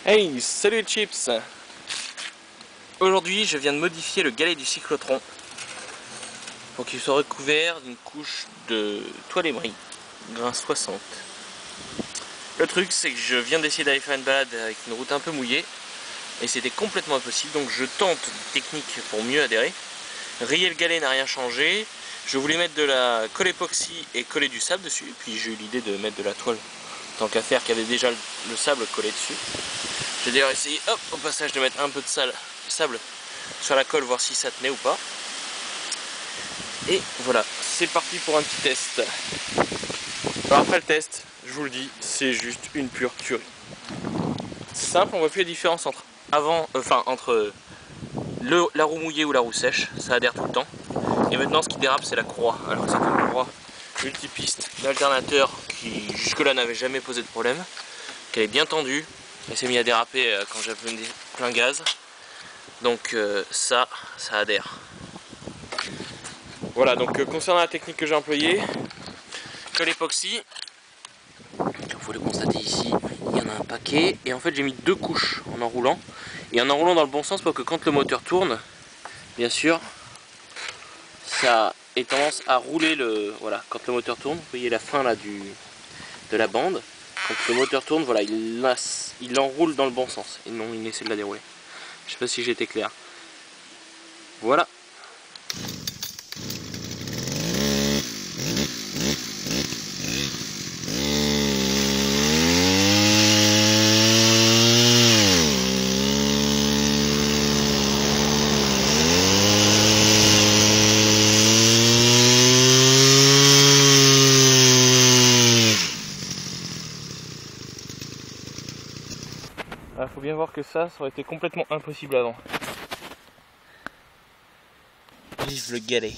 Hey, salut les chips! Aujourd'hui, je viens de modifier le galet du cyclotron pour qu'il soit recouvert d'une couche de toile émerie, grain 60. Le truc, c'est que je viens d'essayer d'aller faire une balade avec une route un peu mouillée et c'était complètement impossible, donc je tente des techniques pour mieux adhérer. Rayer le galet n'a rien changé. Je voulais mettre de la colle époxy et coller du sable dessus, puis j'ai eu l'idée de mettre de la toile tant qu'à faire, qui avait déjà le sable collé dessus. J'ai d'ailleurs essayé, hop, au passage, de mettre un peu de sable sur la colle, voir si ça tenait ou pas. Et voilà, c'est parti pour un petit test. Alors après le test, je vous le dis, c'est juste une pure tuerie. C'est simple, on voit plus la différence entre la roue mouillée ou la roue sèche, ça adhère tout le temps. Et maintenant ce qui dérape, c'est la croix. Alors c'est une croix multipiste d'alternateur qui jusque là n'avait jamais posé de problème, qu'elle est bien tendue. Elle s'est mise à déraper quand j'avais plein gaz. Donc ça adhère. Voilà, donc concernant la technique que j'ai employée, colle époxy, comme vous le constatez ici, il y en a un paquet. Et en fait j'ai mis deux couches en enroulant. Et en enroulant dans le bon sens pour que quand le moteur tourne, bien sûr, ça ait tendance à rouler voilà, quand le moteur tourne, vous voyez la fin là de la bande. Quand le moteur tourne, voilà, il enroule dans le bon sens. Et non, il essaie de la dérouler. Je sais pas si j'ai été clair. Voilà. Il faut bien voir que ça aurait été complètement impossible avant. Vive le galet.